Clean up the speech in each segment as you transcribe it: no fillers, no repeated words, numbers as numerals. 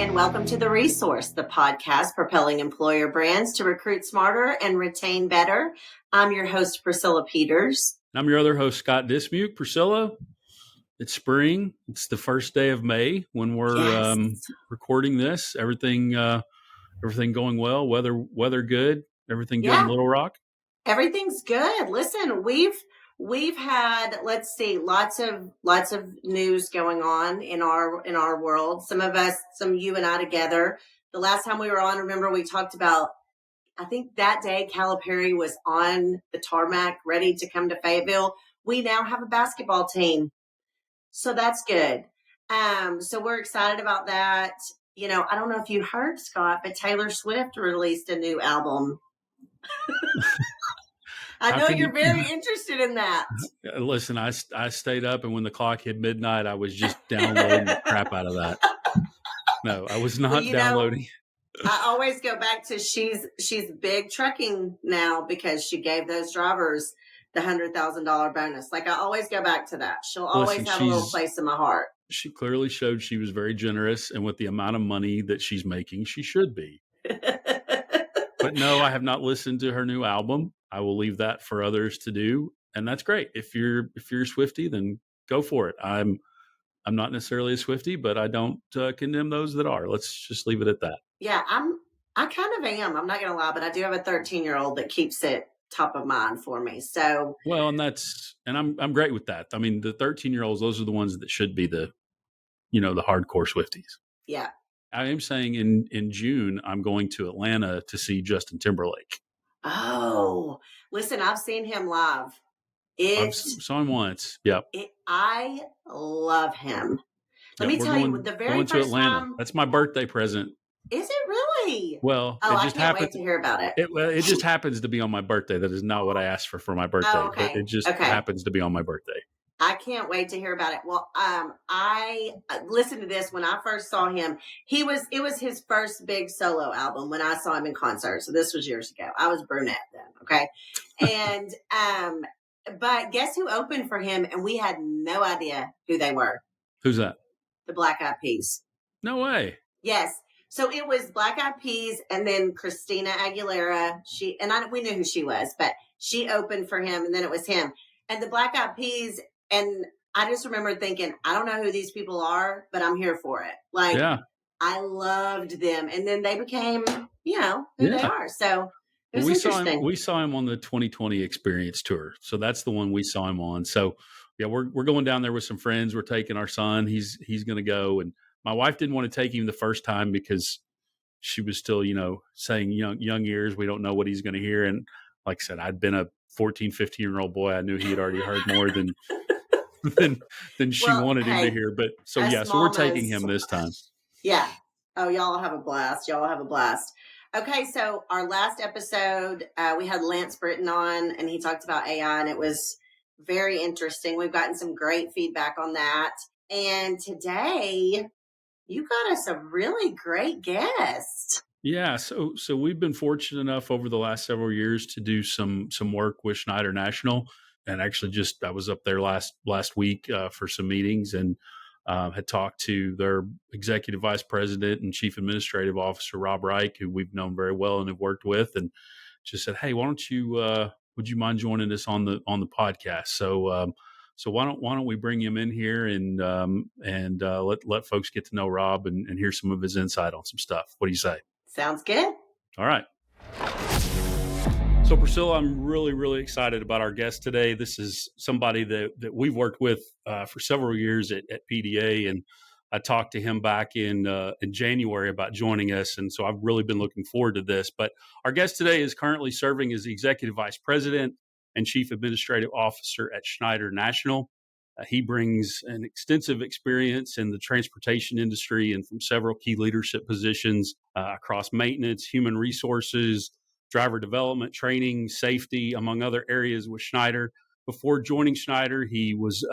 and welcome to The Resource, the podcast propelling employer brands to recruit smarter and retain better. I'm your host, Priscilla Peters. I'm your other host, Scott Dismuke. Priscilla, it's spring. It's the first day of May when we're recording this. Everything going well. Weather good. Everything good in Little Rock. Everything's good. Listen, we've had, let's see, lots of news going on in our world. Some of us, you and I together. The last time we were on, remember we talked about, I think that day Calipari was on the tarmac ready to come to Fayetteville. We now have a basketball team. So that's good. So we're excited about that. You know, I don't know if you heard, Scott, but Taylor Swift released a new album. I know you're very interested in that. Listen, I stayed up, and when the clock hit midnight, I was just downloading the crap out of that. No, I was not downloading. I always go back to she's big trucking now because she gave those drivers the $100,000 bonus. Like, I always go back to that. She'll always have a little place in my heart. She clearly showed she was very generous, and with the amount of money that she's making, she should be. But no, I have not listened to her new album. I will leave that for others to do, and that's great. If you're a Swiftie, then go for it. I'm not necessarily a Swiftie, but I don't condemn those that are. Let's just leave it at that. Yeah, I kind of am. I'm not going to lie, but I do have a 13-year-old that keeps it top of mind for me. So well, and I'm great with that. I mean, the 13-year-olds, those are the ones that should be the hardcore Swifties. Yeah. I am saying in June, I'm going to Atlanta to see Justin Timberlake. Oh, listen, I've seen him live. I saw him once. Yep. I love him. Let me tell you, the very first time. That's my birthday present. Is it really? Well, I can't wait to hear about it. It just happens to be on my birthday. That is not what I asked for my birthday. Oh, okay. It just happens to be on my birthday. I can't wait to hear about it. Well, I listened to this when I first saw him. It was his first big solo album when I saw him in concert. So this was years ago. I was brunette then. Okay. And, but guess who opened for him? And we had no idea who they were. Who's that? The Black Eyed Peas. No way. Yes. So it was Black Eyed Peas and then Christina Aguilera. We knew who she was, but she opened for him and then it was him. And the Black Eyed Peas, and I just remember thinking, I don't know who these people are, but I'm here for it. Like, I loved them. And then they became, who they are. So it was interesting. We saw him on the 2020 Experience Tour. So that's the one we saw him on. So yeah, we're going down there with some friends. We're taking our son. He's going to go. And my wife didn't want to take him the first time because she was still, saying young ears. We don't know what he's going to hear. And like I said, I'd been a 14, 15-year-old boy. I knew he had already heard more than she wanted him to hear. But so we're taking him this time. Yeah. Oh, y'all have a blast. Okay. So our last episode, we had Lance Britton on and he talked about AI and it was very interesting. We've gotten some great feedback on that. And today you got us a really great guest. Yeah. So we've been fortunate enough over the last several years to do some work with Schneider National. And actually I was up there last week for some meetings and had talked to their executive vice president and chief administrative officer, Rob Reich, who we've known very well and have worked with, and just said, hey, why don't you, would you mind joining us on the podcast? So why don't we bring him in here and let folks get to know Rob and hear some of his insight on some stuff. What do you say? Sounds good. All right. So Priscilla, I'm really, really excited about our guest today. This is somebody that we've worked with for several years at PDA, and I talked to him back in January about joining us, and so I've really been looking forward to this. But our guest today is currently serving as the Executive Vice President and Chief Administrative Officer at Schneider National. He brings an extensive experience in the transportation industry and from several key leadership positions across maintenance, human resources, driver development, training, safety, among other areas with Schneider. Before joining Schneider, he was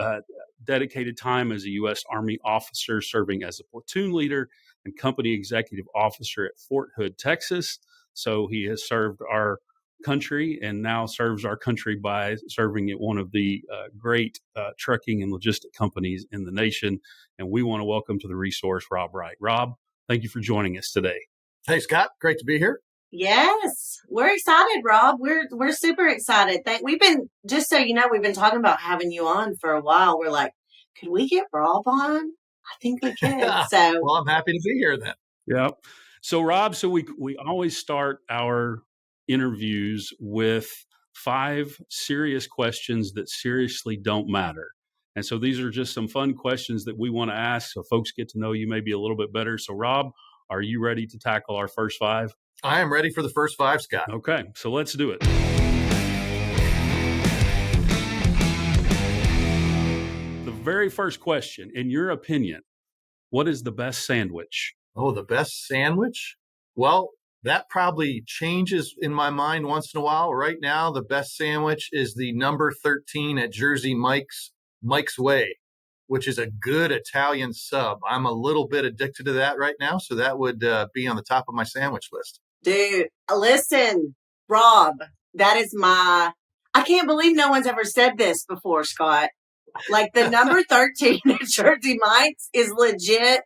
dedicated time as a U.S. Army officer serving as a platoon leader and company executive officer at Fort Hood, Texas. So he has served our country and now serves our country by serving at one of the great trucking and logistic companies in the nation. And we want to welcome to the resource, Rob Reich. Rob, Thank you for joining us today. Hey, Scott. Great to be here. Yes, we're excited, Rob. We're super excited. We've been, just so you know, we've been talking about having you on for a while. We're like, could we get Rob on? I think we could. So, well, I'm happy to be here then. Yeah. So, Rob, we always start our interviews with 5 serious questions that seriously don't matter. And so these are just some fun questions that we want to ask so folks get to know you maybe a little bit better. So, Rob, are you ready to tackle our first 5? I am ready for the first 5, Scott. Okay, so let's do it. The very first question, in your opinion, what is the best sandwich? Oh, the best sandwich? Well, that probably changes in my mind once in a while. Right now, the best sandwich is the number 13 at Jersey Mike's Way, which is a good Italian sub. I'm a little bit addicted to that right now, so that would be on the top of my sandwich list. dude, listen, Rob, that is I can't believe no one's ever said this before, Scott. Like the number 13 at Jersey Mike's is legit.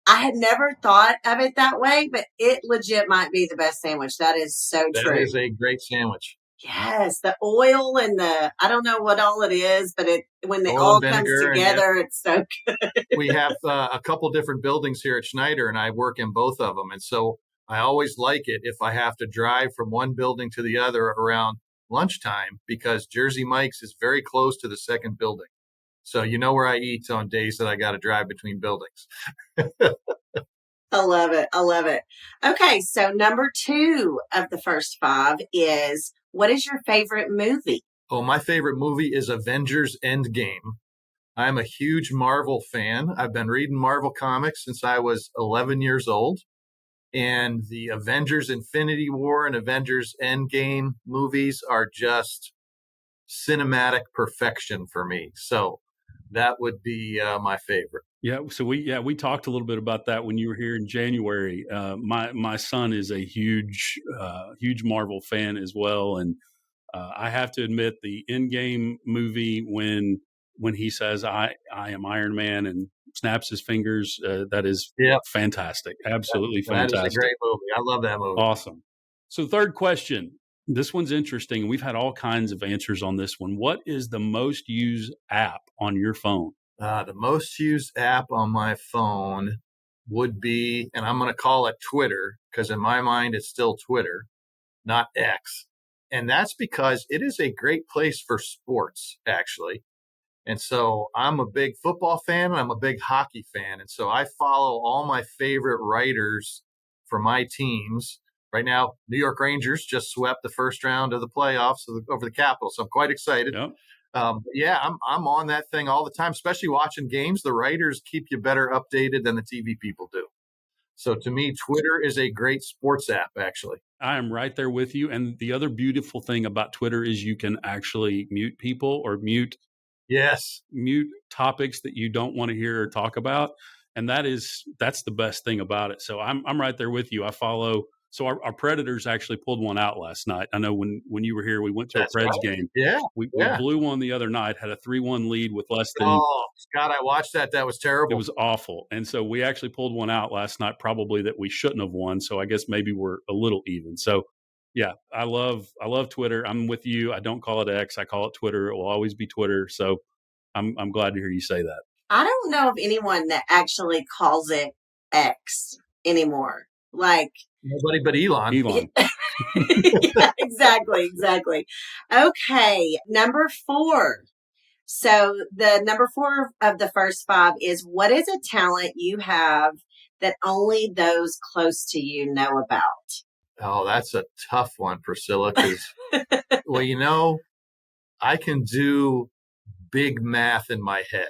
I had never thought of it that way, but it legit might be the best sandwich. That is so true. That is a great sandwich. Yes, the oil and I don't know what all it is, but when it all comes together, it's so good. We have a couple different buildings here at Schneider, and I work in both of them. And so I always like it if I have to drive from one building to the other around lunchtime, because Jersey Mike's is very close to the second building. So you know where I eat on days that I got to drive between buildings. I love it. I love it. Okay, so number 2 of the first 5 is, what is your favorite movie? Oh, my favorite movie is Avengers Endgame. I'm a huge Marvel fan. I've been reading Marvel comics since I was 11 years old. And the Avengers Infinity War and Avengers Endgame movies are just cinematic perfection for me. So that would be my favorite. Yeah, so we talked a little bit about that when you were here in January. My son is a huge Marvel fan as well, and I have to admit, the Endgame movie when he says I am Iron Man and snaps his fingers, that is fantastic, absolutely fantastic. That is a great movie. I love that movie. Awesome. So, third question. This one's interesting. We've had all kinds of answers on this one. What is the most used app on your phone? The most used app on my phone would be, and I'm going to call it Twitter, because in my mind, it's still Twitter, not X. And that's because it is a great place for sports, actually. And so I'm a big football fan and I'm a big hockey fan. And so I follow all my favorite writers for my teams. Right now, New York Rangers just swept the first round of the playoffs over the Capitals. So I'm quite excited. Yep. I'm on that thing all the time, especially watching games. The writers keep you better updated than the TV people do. So to me, Twitter is a great sports app, actually. I am right there with you. And the other beautiful thing about Twitter is you can actually mute people or mute topics that you don't want to hear or talk about. And that's the best thing about it. So I'm right there with you. I follow. So our Predators actually pulled one out last night. I know when you were here, we went to a Preds game. Yeah. We blew one the other night, had a 3-1 lead with less than. Oh, Scott, I watched that. That was terrible. It was awful. And so we actually pulled one out last night, probably that we shouldn't have won. So I guess maybe we're a little even. So yeah, I love Twitter. I'm with you. I don't call it X. I call it Twitter. It will always be Twitter. So I'm glad to hear you say that. I don't know of anyone that actually calls it X anymore. Like nobody but Elon. Yeah, exactly. Okay, number 4. So the number 4 of the first 5 is, what is a talent you have that only those close to you know about? Oh, that's a tough one, Priscilla, because, well, I can do big math in my head.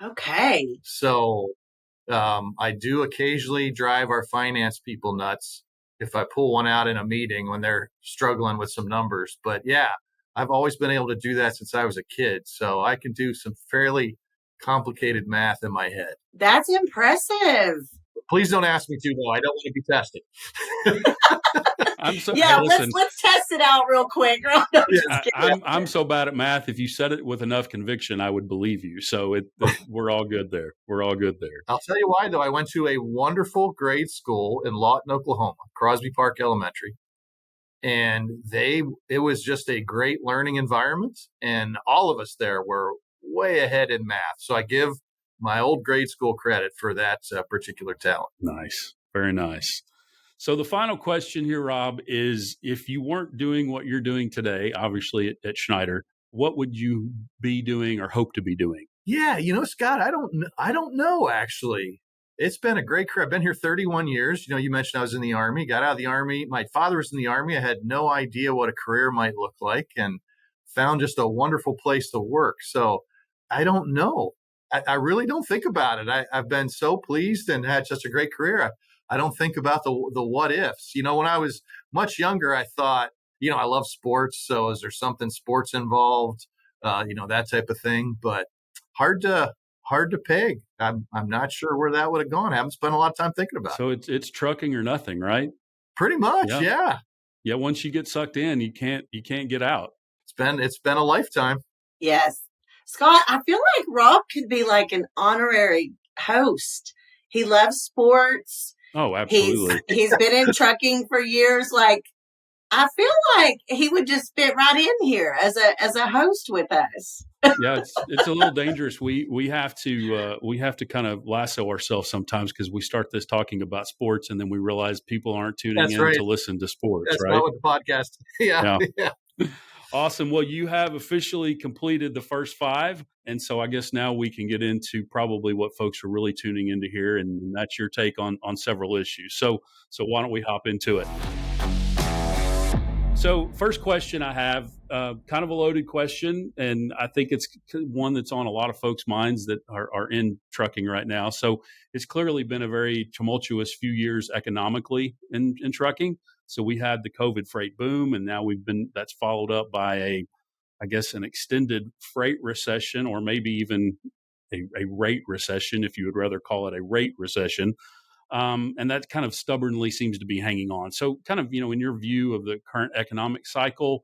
Okay. So I do occasionally drive our finance people nuts if I pull one out in a meeting when they're struggling with some numbers. But yeah, I've always been able to do that since I was a kid. So I can do some fairly complicated math in my head. That's impressive. Please don't ask me to, though. I don't want to be tested. Yeah, hey, listen, let's test it out real quick. No, I'm so bad at math. If you said it with enough conviction, I would believe you. So we're all good there. We're all good there. I'll tell you why, though. I went to a wonderful grade school in Lawton, Oklahoma, Crosby Park Elementary. And it was just a great learning environment. And all of us there were way ahead in math. So I give my old grade school credit for that particular talent. Nice. Very nice. So the final question here, Rob, is if you weren't doing what you're doing today, obviously at Schneider, what would you be doing or hope to be doing? Yeah, Scott, I don't know, actually. It's been a great career. I've been here 31 years. You mentioned I was in the Army, got out of the Army. My father was in the Army. I had no idea what a career might look like and found just a wonderful place to work. So I don't know. I really don't think about it. I've been so pleased and had such a great career. I don't think about the what ifs. When I was much younger, I thought, I love sports. So is there something sports involved? That type of thing. But hard to peg. I'm not sure where that would have gone. I haven't spent a lot of time thinking about it. So it's trucking or nothing, right? Pretty much, yeah. Yeah, once you get sucked in, you can't get out. It's been a lifetime. Yes. Scott, I feel like Rob could be like an honorary host. He loves sports. Oh, absolutely. He's been in trucking for years. Like, I feel like he would just fit right in here as a host with us. Yeah, it's a little dangerous. We have to kind of lasso ourselves sometimes because we start this talking about sports and then we realize people aren't tuning in to listen to sports. That's right? not what the podcast. Yeah. Awesome. Well, you have officially completed the first 5. And so I guess now we can get into probably what folks are really tuning in to hear. And that's your take on several issues. So why don't we hop into it? So first question I have, kind of a loaded question, and I think it's one that's on a lot of folks' minds that are in trucking right now. So it's clearly been a very tumultuous few years economically in trucking. So we had the COVID freight boom, and now that's followed up by an extended freight recession, or maybe even a rate recession, if you would rather call it a rate recession. And that kind of stubbornly seems to be hanging on. So kind of, in your view of the current economic cycle,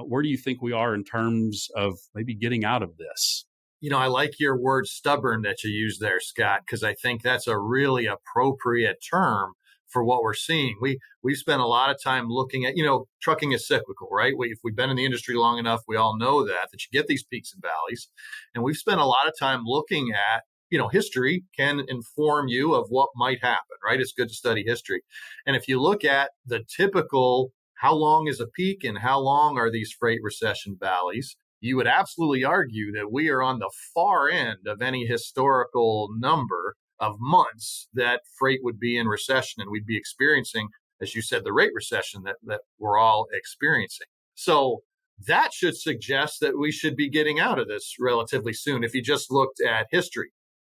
where do you think we are in terms of maybe getting out of this? I like your word stubborn that you use there, Scott, because I think that's a really appropriate term for what we're seeing. We've spent a lot of time looking at, trucking is cyclical, right? If we've been in the industry long enough, we all know that you get these peaks and valleys. And we've spent a lot of time looking at, history can inform you of what might happen, right? It's good to study history. And if you look at the typical, how long is a peak and how long are these freight recession valleys, you would absolutely argue that we are on the far end of any historical number of months that freight would be in recession and we'd be experiencing, as you said, the rate recession that we're all experiencing. So that should suggest that we should be getting out of this relatively soon if you just looked at history.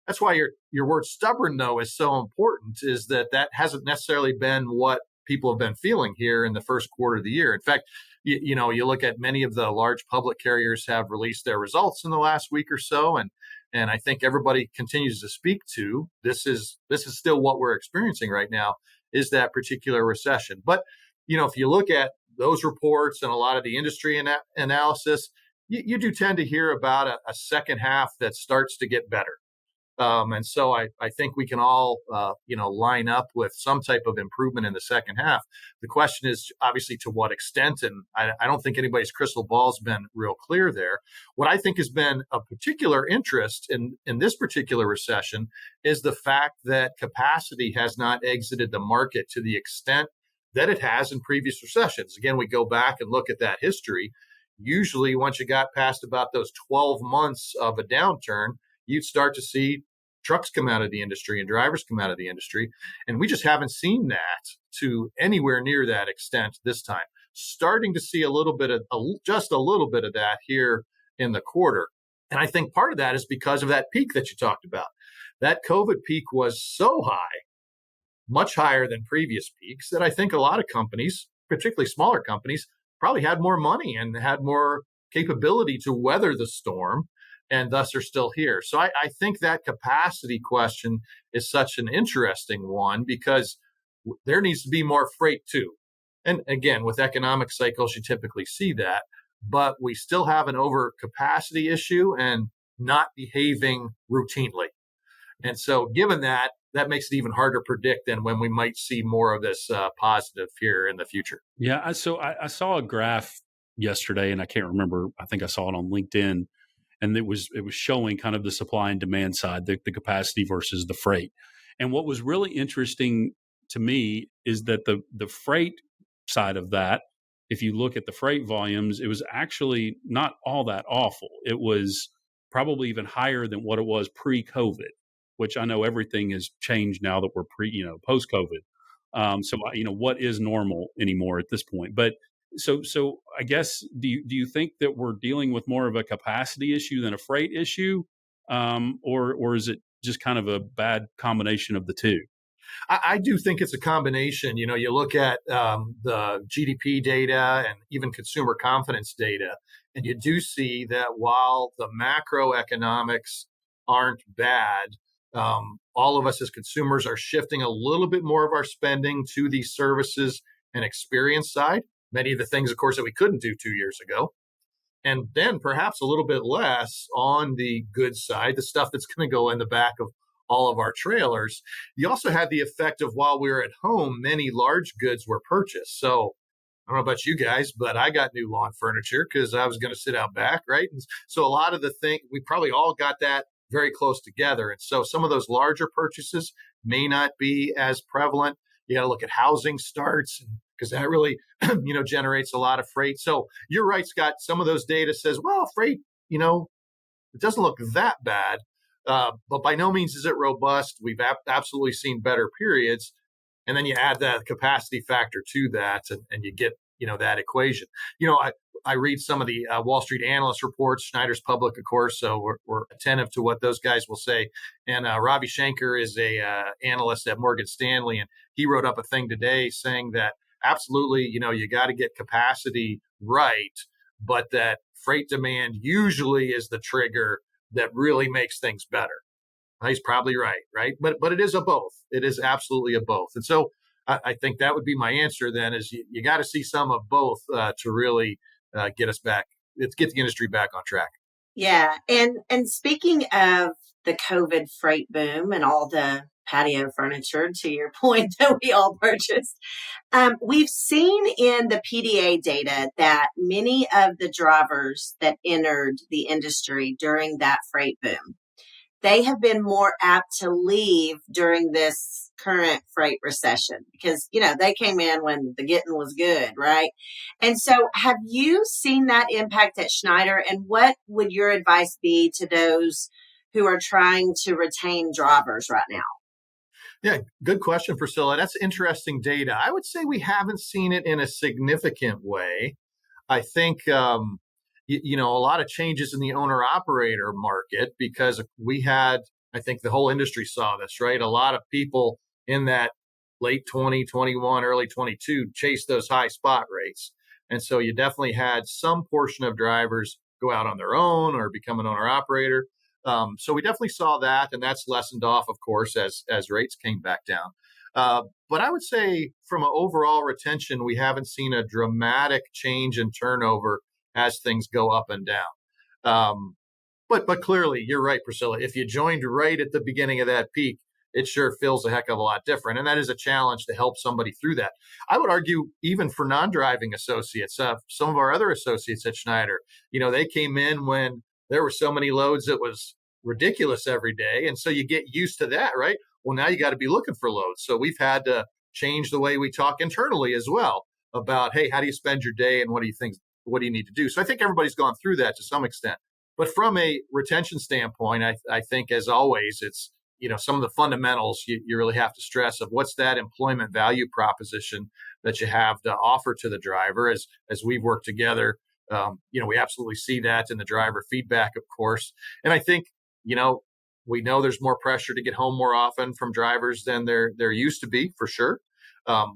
That's why your word stubborn, though, is so important, is that hasn't necessarily been what people have been feeling here in the first quarter of the year. In fact, you look at many of the large public carriers have released their results in the last week or so. And I think everybody continues to speak to this is still what we're experiencing right now, is that particular recession. But, if you look at those reports and a lot of the industry analysis, you do tend to hear about a second half that starts to get better. And so I think we can all, line up with some type of improvement in the second half. The question is obviously to what extent, and I don't think anybody's crystal ball's been real clear there. What I think has been of particular interest in this particular recession is the fact that capacity has not exited the market to the extent that it has in previous recessions. Again, we go back and look at that history. Usually once you got past about those 12 months of a downturn, you'd start to see trucks come out of the industry and drivers come out of the industry. And we just haven't seen that to anywhere near that extent this time. Starting to see just a little bit of that here in the quarter. And I think part of that is because of that peak that you talked about. That COVID peak was so high, much higher than previous peaks, that I think a lot of companies, particularly smaller companies, probably had more money and had more capability to weather the storm and thus are still here. So I think that capacity question is such an interesting one because there needs to be more freight too. And again, with economic cycles, you typically see that, but we still have an overcapacity issue and not behaving routinely. And so given that, that makes it even harder to predict than when we might see more of this positive here in the future. Yeah. I saw a graph yesterday, and I can't remember. I think I saw it on LinkedIn, and it was showing kind of the supply and demand side, the capacity versus the freight. And what was really interesting to me is that the freight side of that, if you look at the freight volumes, it was actually not all that awful. It was probably even higher than what it was pre-COVID, which I know everything has changed now that we're post-COVID. So what is normal anymore at this point? But so I guess do you think that we're dealing with more of a capacity issue than a freight issue, or is it just kind of a bad combination of the two? I do think it's a combination. You look at the GDP data and even consumer confidence data, and you do see that while the macroeconomics aren't bad, all of us as consumers are shifting a little bit more of our spending to the services and experience side. Many of the things, of course, that we couldn't do 2 years ago. And then perhaps a little bit less on the goods side, the stuff that's going to go in the back of all of our trailers. You also had the effect of while we were at home, many large goods were purchased. So I don't know about you guys, but I got new lawn furniture because I was going to sit out back, right? And so a lot of the thing, we probably all got that very close together. And so some of those larger purchases may not be as prevalent. You got to look at housing starts because that really, generates a lot of freight. So you're right, Scott. Some of those data says, well, freight, it doesn't look that bad, but by no means is it robust. We've absolutely seen better periods. And then you add that capacity factor to that, and you get, that equation. I read some of the Wall Street analyst reports. Schneider's public, of course, so we're attentive to what those guys will say. And Ravi Shankar is a analyst at Morgan Stanley, and he wrote up a thing today saying that absolutely, you got to get capacity right, but that freight demand usually is the trigger that really makes things better. He's probably right? But it is a both. It is absolutely a both. And so I think that would be my answer then is you got to see some of both to really get us back. Let's get the industry back on track. Yeah. And speaking of the COVID freight boom and all the patio furniture, to your point, that we all purchased, we've seen in the PDA data that many of the drivers that entered the industry during that freight boom, they have been more apt to leave during this current freight recession because, they came in when the getting was good, right? And so have you seen that impact at Schneider? And what would your advice be to those who are trying to retain drivers right now? Yeah, good question, Priscilla. That's interesting data. I would say we haven't seen it in a significant way. I think, a lot of changes in the owner operator market because we had, I think the whole industry saw this, right? A lot of people in that late 2021, early 22 chased those high spot rates. And so you definitely had some portion of drivers go out on their own or become an owner operator. So we definitely saw that, and that's lessened off, of course, as rates came back down. But I would say from an overall retention, we haven't seen a dramatic change in turnover as things go up and down. But clearly, you're right, Priscilla. If you joined right at the beginning of that peak, it sure feels a heck of a lot different. And that is a challenge to help somebody through that. I would argue even for non-driving associates, some of our other associates at Schneider, they came in when there were so many loads, it was ridiculous every day. And so you get used to that, right? Well, now you got to be looking for loads. So we've had to change the way we talk internally as well about, hey, how do you spend your day and what do you need to do? So I think everybody's gone through that to some extent. But from a retention standpoint, I think as always, it's, some of the fundamentals you really have to stress of what's that employment value proposition that you have to offer to the driver as we've worked together. We absolutely see that in the driver feedback, of course. And I think, we know there's more pressure to get home more often from drivers than there used to be, for sure.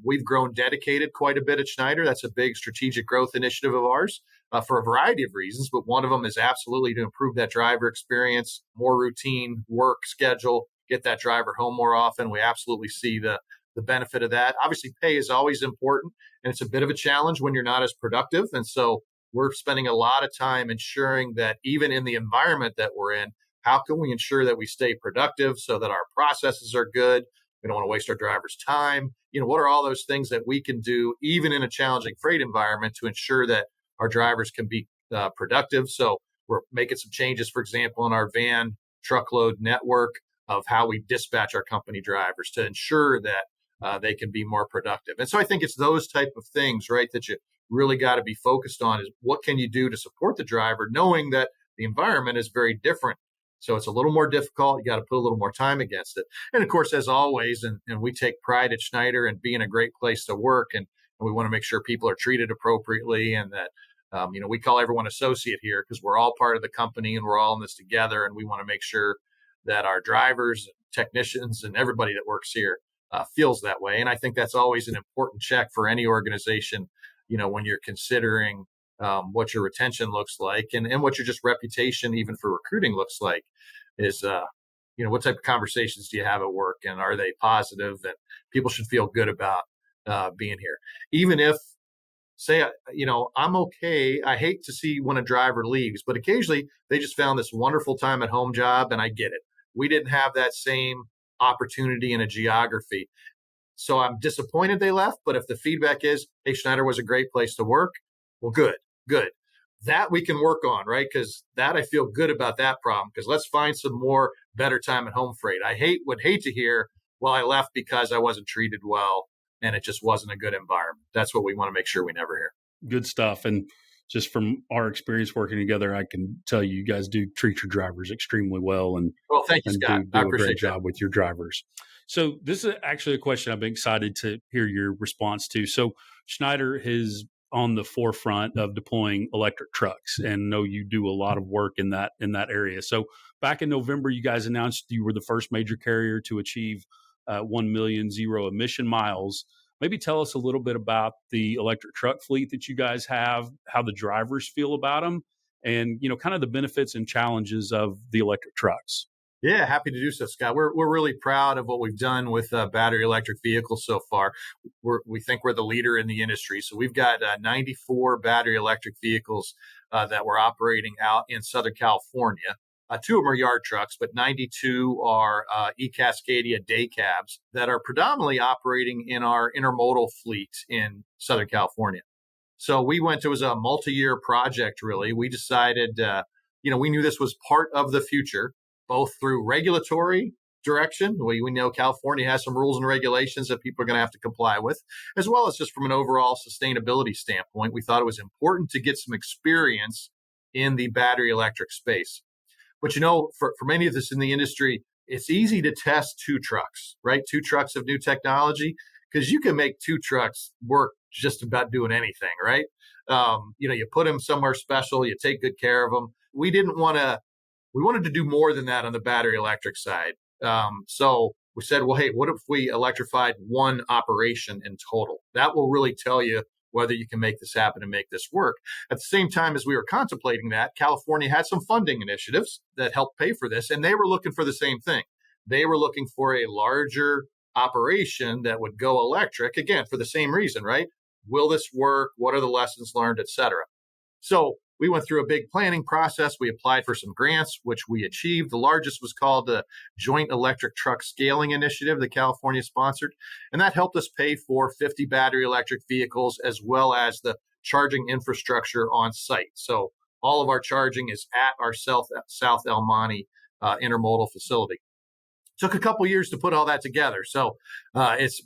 We've grown dedicated quite a bit at Schneider. That's a big strategic growth initiative of ours. for a variety of reasons, but one of them is absolutely to improve that driver experience, more routine work schedule, get that driver home more often. We absolutely see the benefit of that. Obviously, pay is always important, and it's a bit of a challenge when you're not as productive. And so we're spending a lot of time ensuring that even in the environment that we're in, how can we ensure that we stay productive so that our processes are good? We don't want to waste our drivers' time. What are all those things that we can do, even in a challenging freight environment, to ensure that our drivers can be productive? So we're making some changes, for example, in our van truckload network of how we dispatch our company drivers to ensure that they can be more productive. And so I think it's those type of things, right, that you really got to be focused on is what can you do to support the driver, knowing that the environment is very different. So it's a little more difficult. You got to put a little more time against it. And of course, as always, and we take pride at Schneider in being a great place to work. And we want to make sure people are treated appropriately and that, we call everyone associate here because we're all part of the company and we're all in this together. And we want to make sure that our drivers, and technicians, and everybody that works here feels that way. And I think that's always an important check for any organization, when you're considering what your retention looks like and what your just reputation, even for recruiting, looks like is, what type of conversations do you have at work and are they positive? And people should feel good about being here. Even if, say, I'm okay. I hate to see when a driver leaves, but occasionally they just found this wonderful time at home job and I get it. We didn't have that same opportunity in a geography. So I'm disappointed they left. But if the feedback is, hey, Schneider was a great place to work, well, good. That we can work on, right? Because that I feel good about that problem. Because let's find some more better time at home freight. I would hate to hear, well, I left because I wasn't treated well and it just wasn't a good environment. That's what we want to make sure we never hear. Good stuff. And just from our experience working together, I can tell you guys do treat your drivers extremely well. And well, thank you, Scott. Do a great job with your drivers. So this is actually a question I've been excited to hear your response to. So Schneider is on the forefront of deploying electric trucks, and know you do a lot of work in that area. So back in November, you guys announced you were the first major carrier to achieve 1 million zero emission miles. Maybe tell us a little bit about the electric truck fleet that you guys have, how the drivers feel about them, and kind of the benefits and challenges of the electric trucks. Yeah, happy to do so, Scott. We're really proud of what we've done with battery electric vehicles so far. We think we're the leader in the industry. So we've got 94 battery electric vehicles that we're operating out in Southern California. 2 of them are yard trucks, but 92 are eCascadia day cabs that are predominantly operating in our intermodal fleet in Southern California. So it was a multi-year project, really. We decided, we knew this was part of the future, both through regulatory direction. We know California has some rules and regulations that people are going to have to comply with, as well as just from an overall sustainability standpoint. We thought it was important to get some experience in the battery electric space. But, for many of us in the industry, it's easy to test 2 trucks, right? 2 trucks of new technology, because you can make 2 trucks work just about doing anything, right? You put them somewhere special, you take good care of them. We wanted to do more than that on the battery electric side. So we said, well, hey, what if we electrified 1 operation in total? That will really tell you whether you can make this happen and make this work. At the same time as we were contemplating that, California had some funding initiatives that helped pay for this, and they were looking for the same thing. They were looking for a larger operation that would go electric, again, for the same reason, right? Will this work? What are the lessons learned, et cetera? So we went through a big planning process. We applied for some grants, which we achieved. The largest was called the Joint Electric Truck Scaling Initiative that California sponsored. And that helped us pay for 50 battery electric vehicles, as well as the charging infrastructure on site. So all of our charging is at our South El Monte intermodal facility. Took a couple years to put all that together. So it's,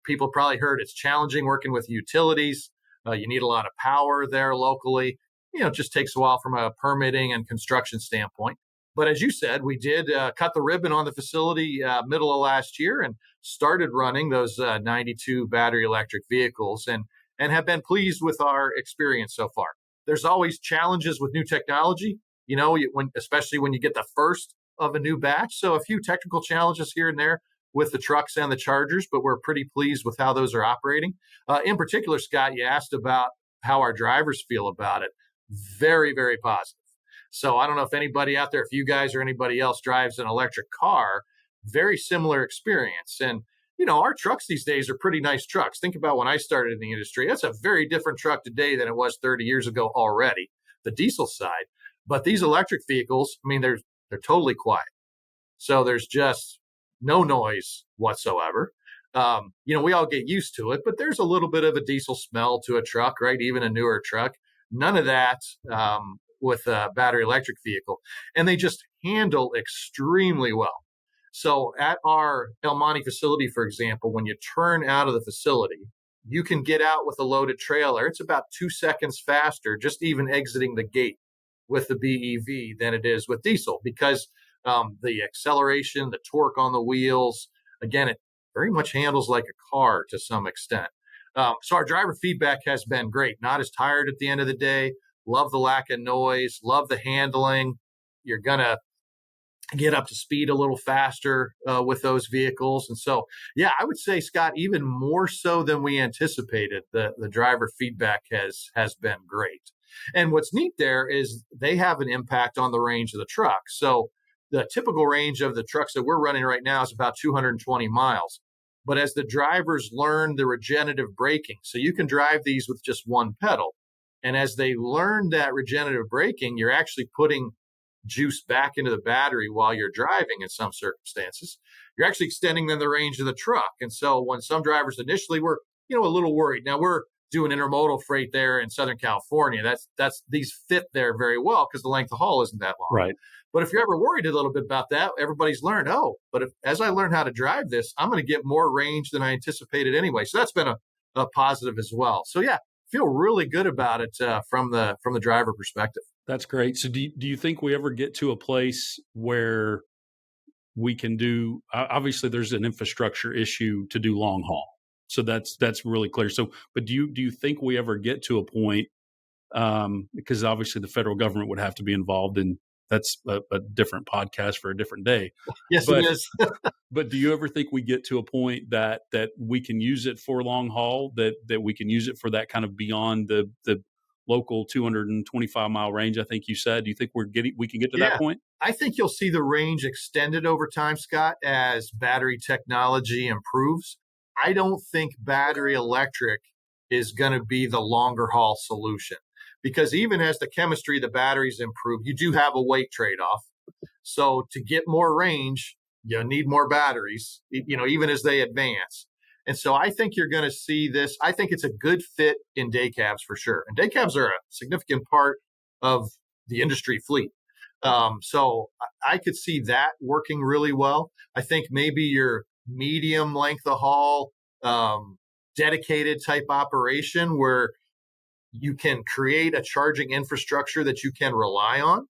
people probably heard it's challenging working with utilities. You need a lot of power there locally. It just takes a while from a permitting and construction standpoint. But as you said, we did cut the ribbon on the facility middle of last year and started running those 92 battery electric vehicles and have been pleased with our experience so far. There's always challenges with new technology, especially when you get the first of a new batch. So a few technical challenges here and there with the trucks and the chargers, but we're pretty pleased with how those are operating. In particular, Scott, you asked about how our drivers feel about it, very, very positive. So I don't know if anybody out there, if you guys or anybody else drives an electric car, very similar experience. And, our trucks these days are pretty nice trucks. Think about when I started in the industry. That's a very different truck today than it was 30 years ago already, the diesel side. But these electric vehicles, they're totally quiet. So there's just no noise whatsoever. We all get used to it, but there's a little bit of a diesel smell to a truck, right? Even a newer truck. None of that with a battery electric vehicle. And they just handle extremely well. So at our El Monte facility, for example, when you turn out of the facility, you can get out with a loaded trailer. It's about 2 seconds faster, just even exiting the gate with the BEV than it is with diesel, because the acceleration, the torque on the wheels, again, it very much handles like a car to some extent. So our driver feedback has been great. Not as tired at the end of the day. Love the lack of noise. Love the handling. You're going to get up to speed a little faster with those vehicles. And so, yeah, I would say, Scott, even more so than we anticipated, the driver feedback has been great. And what's neat there is they have an impact on the range of the truck. So the typical range of the trucks that we're running right now is about 220 miles. But as the drivers learn the regenerative braking, so you can drive these with just one pedal. And as they learn that regenerative braking, you're actually putting juice back into the battery while you're driving in some circumstances. You're actually extending then the range of the truck. And so when some drivers initially were, a little worried. Now we're doing intermodal freight there in Southern California. That's these fit there very well because the length of haul isn't that long. Right. But if you're ever worried a little bit about that, everybody's learned, as I learn how to drive this, I'm going to get more range than I anticipated anyway. So that's been a positive as well. So yeah, feel really good about it from the driver perspective. That's great. So do you think we ever get to a place where we can do, obviously there's an infrastructure issue to do long haul. So that's really clear. So, but do you think we ever get to a point, because obviously the federal government would have to be involved, and that's a different podcast for a different day. Yes, it is. But do you ever think we get to a point that we can use it for long haul, that we can use it for that kind of beyond the local 225 mile range? I think you said. Do you think we can get to that point? I think you'll see the range extended over time, Scott, as battery technology improves. I don't think battery electric is going to be the longer haul solution, because even as the chemistry of the batteries improve, you do have a weight trade-off. So to get more range, you need more batteries, even as they advance. And so I think you're going to see this. I think it's a good fit in day cabs for sure. And day cabs are a significant part of the industry fleet. So I could see that working really well. I think maybe your medium length of haul, dedicated type operation where you can create a charging infrastructure that you can rely on.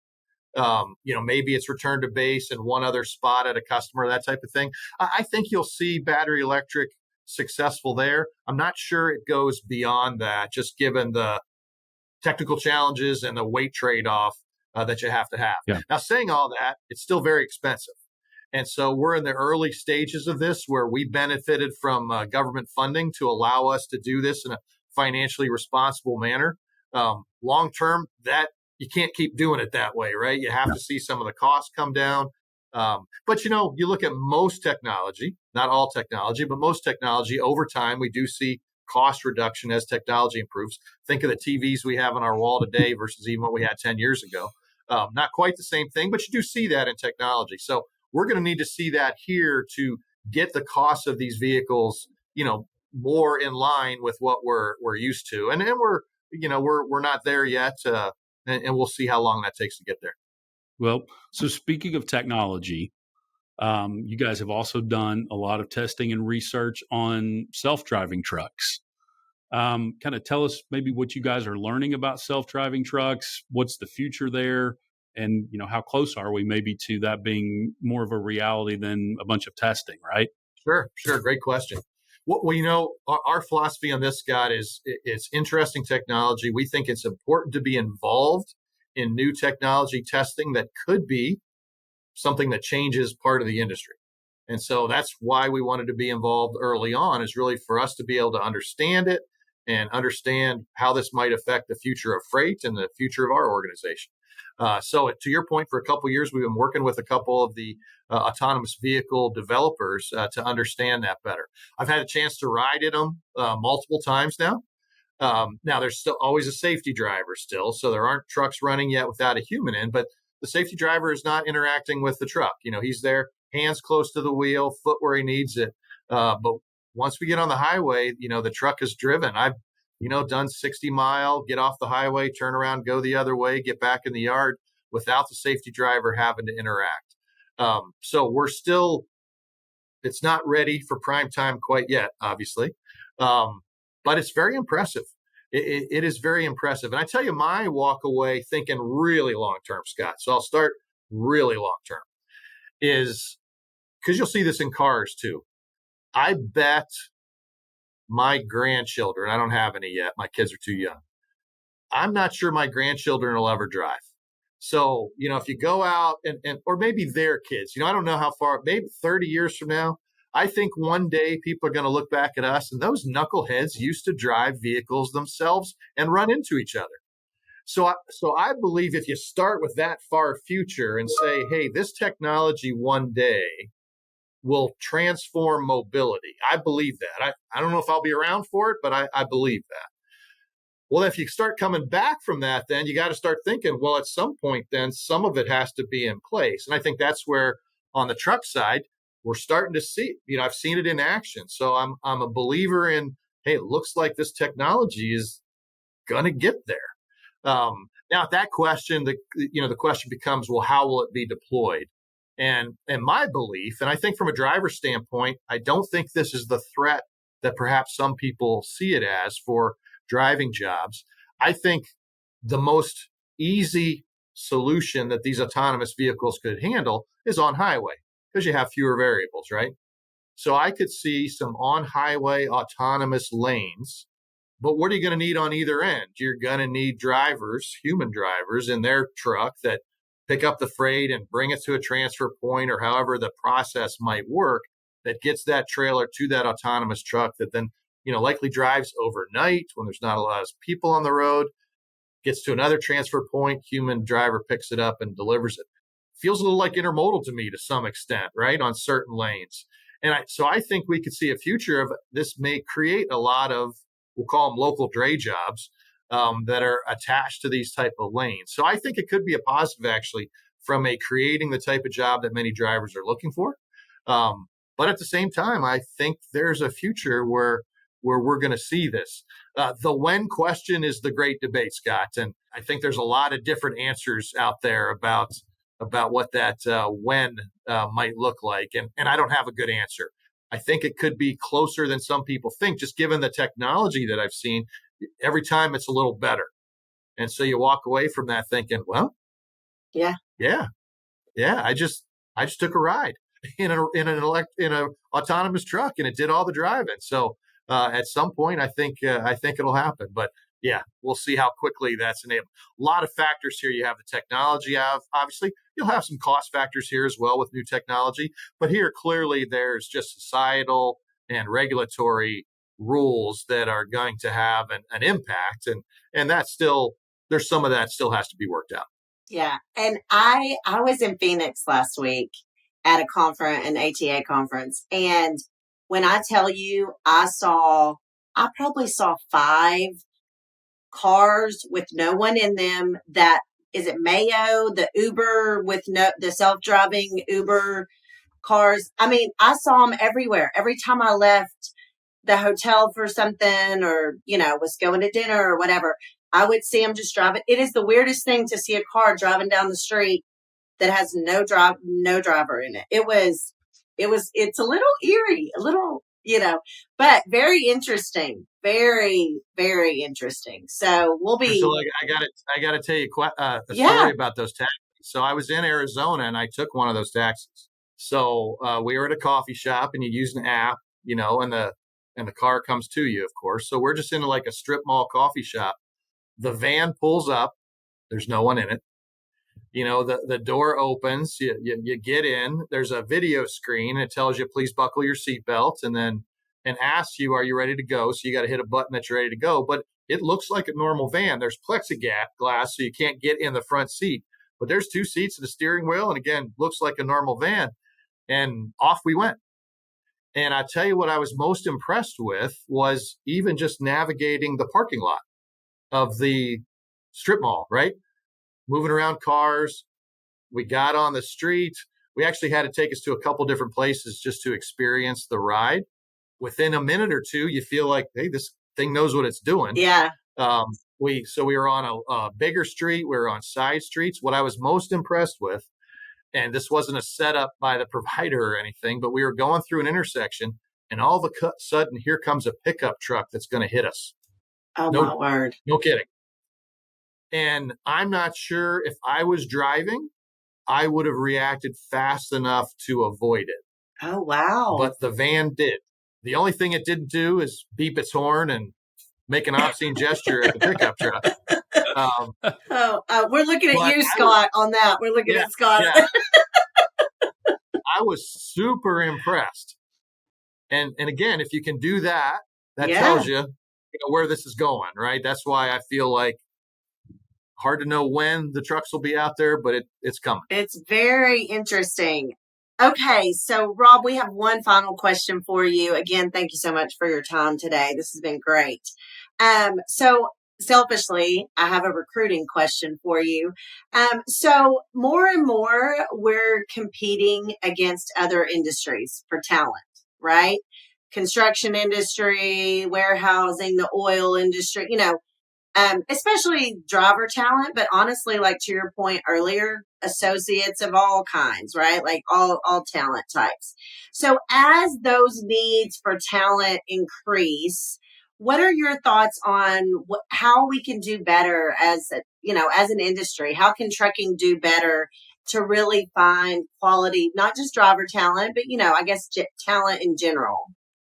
Maybe it's return to base in one other spot at a customer, that type of thing. I think you'll see battery electric successful there. I'm not sure it goes beyond that, just given the technical challenges and the weight trade-off that you have to have. Yeah. Now, saying all that, it's still very expensive. And so we're in the early stages of this where we benefited from government funding to allow us to do this in a financially responsible manner. Long term, that you can't keep doing it that way, right? You have to see some of the costs come down. But, you look at most technology, not all technology, but most technology over time, we do see cost reduction as technology improves. Think of the TVs we have on our wall today versus even what we had 10 years ago. Not quite the same thing, but you do see that in technology. So we're going to need to see that here to get the cost of these vehicles, more in line with what we're used to. And we're not there yet. And we'll see how long that takes to get there. Well, so speaking of technology, you guys have also done a lot of testing and research on self-driving trucks. Kind of tell us maybe what you guys are learning about self-driving trucks. What's the future there? And, how close are we maybe to that being more of a reality than a bunch of testing, right? Sure. Great question. Well, our philosophy on this, Scott, is it's interesting technology. We think it's important to be involved in new technology testing that could be something that changes part of the industry. And so that's why we wanted to be involved early on, is really for us to be able to understand it and understand how this might affect the future of freight and the future of our organization. So to your point, for a couple of years, we've been working with a couple of the autonomous vehicle developers to understand that better. I've had a chance to ride in them multiple times now. Now, there's still always a safety driver still, so there aren't trucks running yet without a human in, but the safety driver is not interacting with the truck. He's there, hands close to the wheel, foot where he needs it. But once we get on the highway, the truck is driven. I've, done 60-mile, get off the highway, turn around, go the other way, get back in the yard without the safety driver having to interact. So it's not ready for prime time quite yet, obviously. But it's very impressive. It is very impressive. And I tell you, my walk away thinking really long term, Scott. So I'll start really long term is because you'll see this in cars too. I bet my grandchildren, I don't have any yet. My kids are too young. I'm not sure my grandchildren will ever drive. So, if you go out and or maybe their kids, I don't know how far, maybe 30 years from now, I think one day people are going to look back at us and those knuckleheads used to drive vehicles themselves and run into each other. So I believe if you start with that far future and say, hey, this technology one day will transform mobility. I believe that. I don't know if I'll be around for it, but I believe that. Well, if you start coming back from that, then you got to start thinking, well, at some point, then some of it has to be in place. And I think that's where on the truck side, we're starting to see, I've seen it in action. So I'm a believer in, hey, it looks like this technology is going to get there. Now, that question, the question becomes, well, how will it be deployed? And my belief, and I think from a driver's standpoint, I don't think this is the threat that perhaps some people see it as for driving jobs. I think the most easy solution that these autonomous vehicles could handle is on highway because you have fewer variables, right? So I could see some on highway autonomous lanes. But what are you going to need on either end? You're going to need drivers, human drivers in their truck that pick up the freight and bring it to a transfer point or however the process might work that gets that trailer to that autonomous truck that then, likely drives overnight when there's not a lot of people on the road, gets to another transfer point, human driver picks it up and delivers it. Feels a little like intermodal to me to some extent, right, on certain lanes. And so I think we could see a future of this may create a lot of, we'll call them local dray jobs that are attached to these type of lanes. So I think it could be a positive actually from creating the type of job that many drivers are looking for. But at the same time, I think there's a future where we're going to see this. The when question is the great debate, Scott. And I think there's a lot of different answers out there about what that when might look like. And I don't have a good answer. I think it could be closer than some people think, just given the technology that I've seen. Every time it's a little better. And so you walk away from that thinking, well, yeah. I just took a ride in an autonomous truck and it did all the driving. So at some point, I think it'll happen. But yeah, we'll see how quickly that's enabled. A lot of factors here. You have the technology. Obviously, you'll have some cost factors here as well with new technology. But here, clearly, there's just societal and regulatory rules that are going to have an impact. And that's still, there's some of that still has to be worked out. Yeah. And I was in Phoenix last week at a conference, an ATA conference. And when I tell you, I probably saw 5 cars with no one in them. That is it Mayo, the Uber with the self-driving Uber cars. I mean, I saw them everywhere. Every time I left the hotel for something or, was going to dinner or whatever, I would see them just driving. It is the weirdest thing to see a car driving down the street that has no driver in it. It's a little eerie, a little, but very interesting, very, very interesting. So we'll be. So I got to tell you a story about those taxis. So I was in Arizona and I took one of those taxis. So we were at a coffee shop and you use an app, and the car comes to you, of course. So we're just in like a strip mall coffee shop. The van pulls up. There's no one in it. The door opens. You get in. There's a video screen. It tells you, please buckle your seatbelt. And then and asks you, are you ready to go? So you got to hit a button that you're ready to go. But it looks like a normal van. There's plexiglass, so you can't get in the front seat. But there's 2 seats and a steering wheel. And again, looks like a normal van. And off we went. And I tell you what I was most impressed with was even just navigating the parking lot of the strip mall, right? Moving around cars. We got on the street. We actually had to take us to a couple different places just to experience the ride. Within a minute or two, you feel like, hey, this thing knows what it's doing. Yeah. We were on a bigger street. We were on side streets. What I was most impressed with, and this wasn't a setup by the provider or anything, but we were going through an intersection, and all of a sudden, here comes a pickup truck that's going to hit us. Oh, my word. No kidding. And I'm not sure if I was driving, I would have reacted fast enough to avoid it. Oh, wow. But the van did. The only thing it didn't do is beep its horn and make an obscene gesture at the pickup truck. We're looking at you, Scott, on that. We're looking at Scott. Yeah. I was super impressed. And again, if you can do that, that tells you, where this is going, right? That's why I feel like hard to know when the trucks will be out there, but it's coming. It's very interesting. Okay, so Rob, we have one final question for you. Again, thank you so much for your time today. This has been great. So selfishly, I have a recruiting question for you. So more and more, we're competing against other industries for talent, right? Construction industry, warehousing, the oil industry, especially driver talent, but honestly, like to your point earlier, associates of all kinds, right? Like all talent types. So as those needs for talent increase, what are your thoughts on how we can do better as an industry? How can trucking do better to really find quality, not just driver talent, but, I guess talent in general?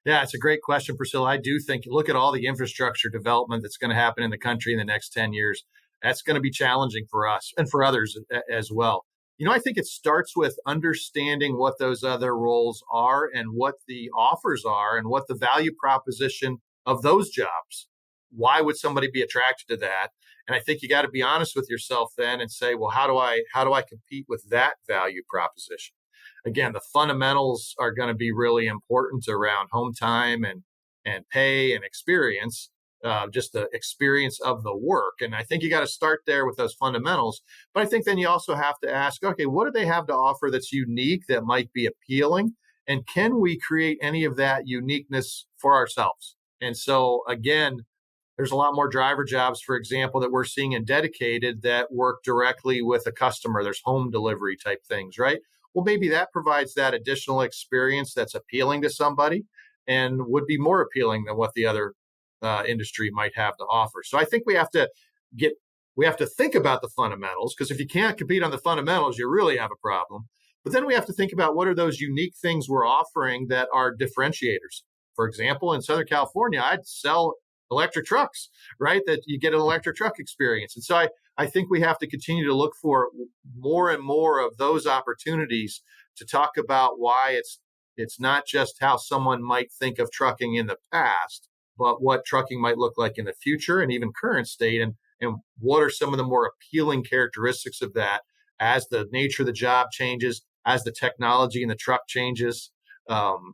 Yeah, it's a great question, Priscilla. I do think, look at all the infrastructure development that's going to happen in the country in the next 10 years. That's going to be challenging for us and for others as well. I think it starts with understanding what those other roles are and what the offers are and what the value proposition of those jobs. Why would somebody be attracted to that? And I think you got to be honest with yourself then and say, well, how do I compete with that value proposition? Again, the fundamentals are going to be really important around home time and pay and experience, just the experience of the work. And I think you got to start there with those fundamentals. But I think then you also have to ask, okay, what do they have to offer that's unique, that might be appealing? And can we create any of that uniqueness for ourselves? And so, again, there's a lot more driver jobs, for example, that we're seeing in dedicated that work directly with a customer. There's home delivery type things, right? Well, maybe that provides that additional experience that's appealing to somebody and would be more appealing than what the other industry might have to offer. So I think we have to think about the fundamentals, because if you can't compete on the fundamentals, you really have a problem. But then we have to think about what are those unique things we're offering that are differentiators. For example, in Southern California, I'd sell electric trucks, right? That you get an electric truck experience. And so I think we have to continue to look for more and more of those opportunities to talk about why it's not just how someone might think of trucking in the past, but what trucking might look like in the future and even current state. And what are some of the more appealing characteristics of that as the nature of the job changes, as the technology in the truck changes,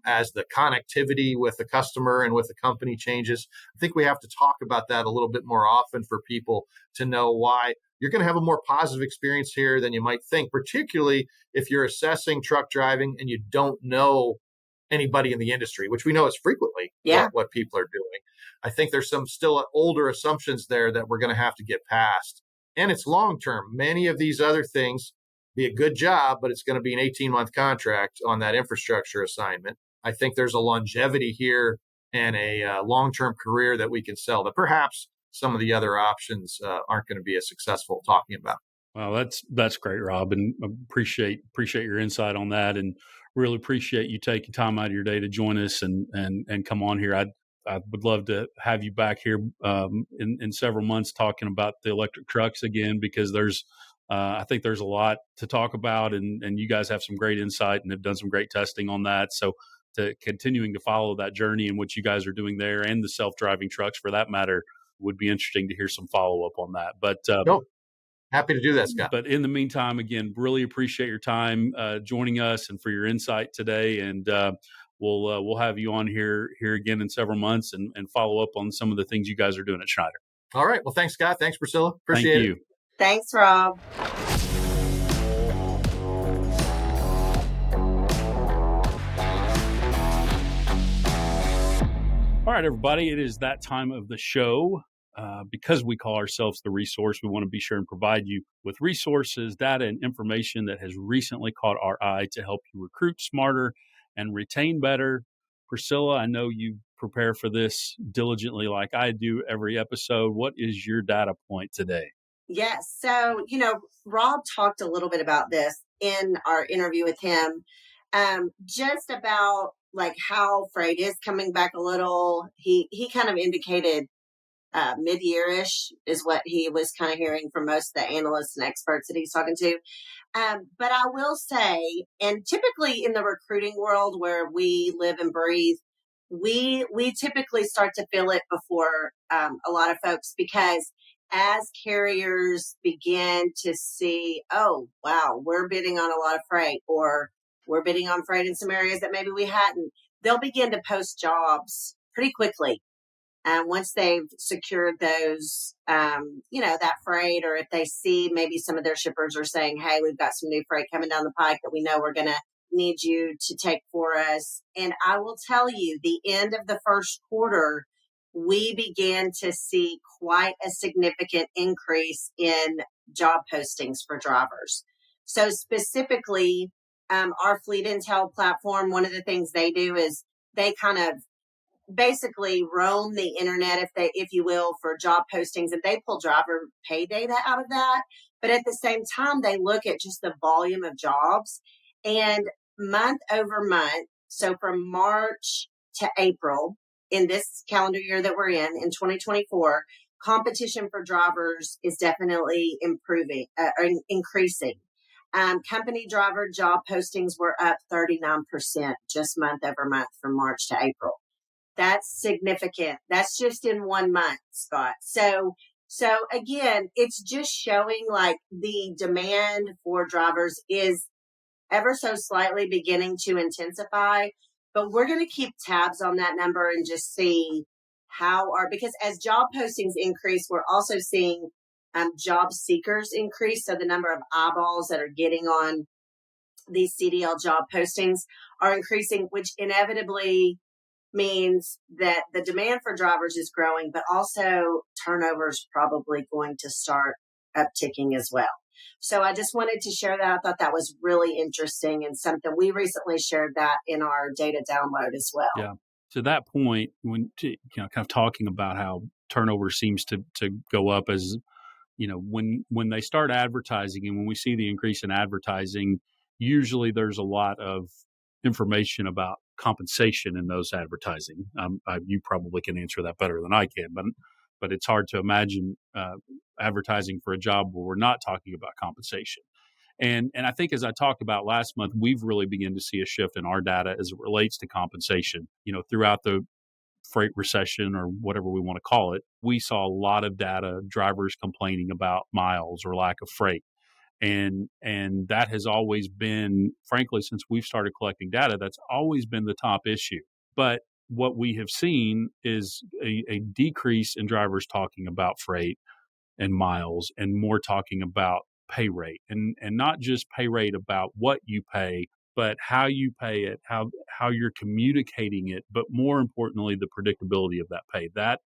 as the connectivity with the customer and with the company changes. I think we have to talk about that a little bit more often for people to know why you're going to have a more positive experience here than you might think, particularly if you're assessing truck driving and you don't know anybody in the industry, which we know is frequently what people are doing. I think there's some still older assumptions there that we're going to have to get past. And it's long term. Many of these other things be a good job, but it's going to be an 18-month contract on that infrastructure assignment. I think there's a longevity here and a long-term career that we can sell that perhaps some of the other options aren't going to be as successful talking about. Well, that's great, Rob, and appreciate your insight on that, and really appreciate you taking time out of your day to join us and come on here. I would love to have you back here in several months talking about the electric trucks again, because I think there's a lot to talk about, and you guys have some great insight and have done some great testing on that. So to continuing to follow that journey and what you guys are doing there, and the self-driving trucks for that matter. Would be interesting to hear some follow-up on that. But Nope. Happy to do that, Scott. But in the meantime, again, really appreciate your time joining us and for your insight today. And we'll have you on here again in several months and follow up on some of the things you guys are doing at Schneider. All right. Well, thanks, Scott. Thanks, Priscilla. Appreciate it. Thanks, Rob. All right, everybody, it is that time of the show. Because we call ourselves The Resource, we want to be sure and provide you with resources, data, and information that has recently caught our eye to help you recruit smarter and retain better. Priscilla, I know you prepare for this diligently like I do every episode. What is your data point today? Yes. So, Rob talked a little bit about this in our interview with him, just about like how freight is coming back a little. He kind of indicated mid-year-ish is what he was kind of hearing from most of the analysts and experts that he's talking to. But I will say, and typically in the recruiting world where we live and breathe, we typically start to feel it before a lot of folks, because as carriers begin to see, oh, wow, we're bidding on a lot of freight, or we're bidding on freight in some areas that maybe we hadn't, they'll begin to post jobs pretty quickly. And once they've secured those, that freight, or if they see maybe some of their shippers are saying, hey, we've got some new freight coming down the pike that we know we're going to need you to take for us. And I will tell you, the end of the first quarter, we began to see quite a significant increase in job postings for drivers. So specifically, our Fleet Intel platform, one of the things they do is they kind of basically roam the internet, if you will, for job postings, and they pull driver pay data out of that. But at the same time, they look at just the volume of jobs, and month over month. So from March to April in this calendar year that we're in 2024, competition for drivers is definitely increasing. Company driver job postings were up 39% just month over month from March to April. That's significant. That's just in 1 month, Scott. So again, it's just showing like the demand for drivers is ever so slightly beginning to intensify, but we're going to keep tabs on that number and just see because as job postings increase, we're also seeing job seekers increase. So the number of eyeballs that are getting on these CDL job postings are increasing, which inevitably means that the demand for drivers is growing, but also turnover is probably going to start upticking as well. So I just wanted to share that. I thought that was really interesting and something we recently shared that in our data download as well. Yeah. To that point, when kind of talking about how turnover seems to go up as when they start advertising, and when we see the increase in advertising, usually there's a lot of information about compensation in those advertising. You probably can answer that better than I can, but it's hard to imagine advertising for a job where we're not talking about compensation. And I think, as I talked about last month, we've really begun to see a shift in our data as it relates to compensation. Throughout the freight recession, or whatever we want to call it, we saw a lot of data, drivers complaining about miles or lack of freight. And that has always been, frankly, since we've started collecting data, that's always been the top issue. But what we have seen is a decrease in drivers talking about freight and miles, and more talking about pay rate, and not just pay rate about what you pay, but how you pay it, how you're communicating it, but more importantly, the predictability of that pay. That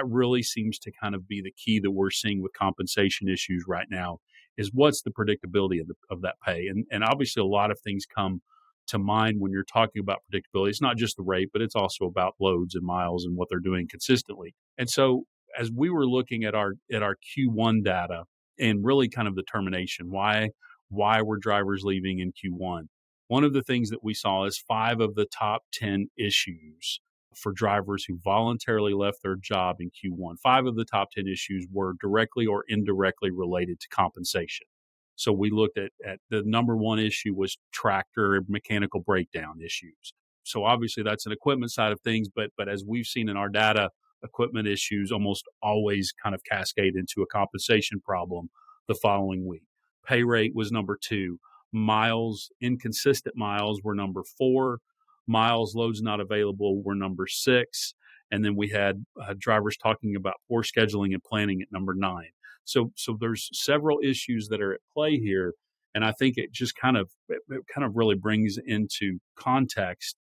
really seems to kind of be the key that we're seeing with compensation issues right now, is what's the predictability of that pay. And obviously a lot of things come to mind when you're talking about predictability. It's not just the rate, but it's also about loads and miles and what they're doing consistently. And so as we were looking at our Q1 data, and really kind of the termination, why were drivers leaving in Q1? One of the things that we saw is 5 of the top 10 issues for drivers who voluntarily left their job in Q1. 5 of the top 10 issues were directly or indirectly related to compensation. So we looked at the number one issue was tractor mechanical breakdown issues. so obviously that's an equipment side of things, but as we've seen in our data, equipment issues almost always kind of cascade into a compensation problem the following week. Pay rate was number 2. Miles, inconsistent miles were number 4. Miles loads not available were number 6. And then we had drivers talking about poor scheduling and planning at number 9. So there's several issues that are at play here. And I think it just kind of really brings into context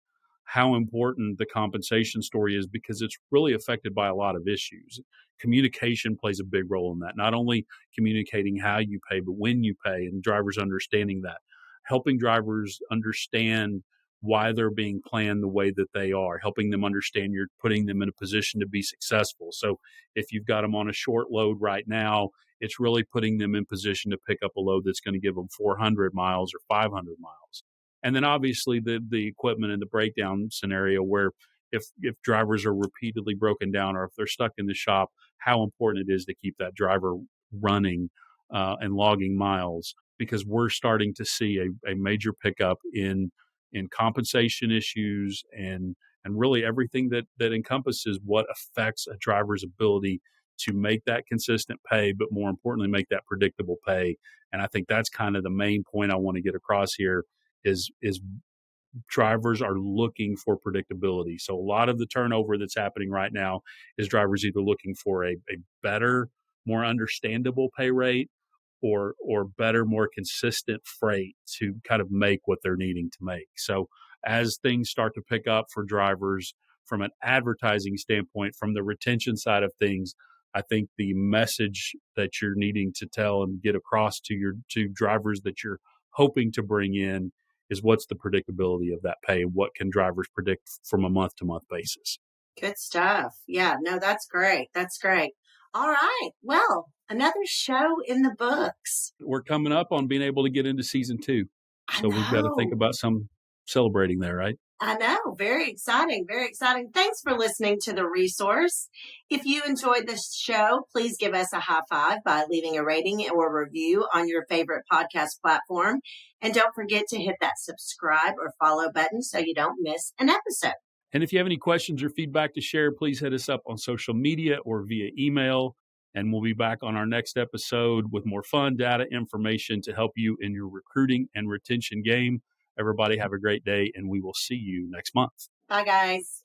how important the compensation story is, because it's really affected by a lot of issues. Communication plays a big role in that. Not only communicating how you pay, but when you pay, and drivers understanding that. Helping drivers understand why they're being planned the way that they are, helping them understand you're putting them in a position to be successful. So if you've got them on a short load right now, it's really putting them in position to pick up a load that's going to give them 400 miles or 500 miles. And then obviously the equipment and the breakdown scenario, where if drivers are repeatedly broken down, or if they're stuck in the shop, how important it is to keep that driver running and logging miles, because we're starting to see a major pickup in compensation issues and really everything that encompasses what affects a driver's ability to make that consistent pay, but more importantly, make that predictable pay. And I think that's kind of the main point I want to get across here is drivers are looking for predictability. So a lot of the turnover that's happening right now is drivers either looking for a better, more understandable pay rate, or better, more consistent freight to kind of make what they're needing to make. So as things start to pick up for drivers from an advertising standpoint, from the retention side of things, I think the message that you're needing to tell and get across to drivers that you're hoping to bring in is what's the predictability of that pay, and what can drivers predict from a month to month basis. Good stuff. Yeah, no, that's great. That's great. All right. Well, another show in the books. We're coming up on being able to get into season 2. So we've got to think about some celebrating there, right? I know. Very exciting. Very exciting. Thanks for listening to The Resource. If you enjoyed this show, please give us a high five by leaving a rating or review on your favorite podcast platform. And don't forget to hit that subscribe or follow button so you don't miss an episode. And if you have any questions or feedback to share, please hit us up on social media or via email. And we'll be back on our next episode with more fun data information to help you in your recruiting and retention game. Everybody have a great day, and we will see you next month. Bye, guys.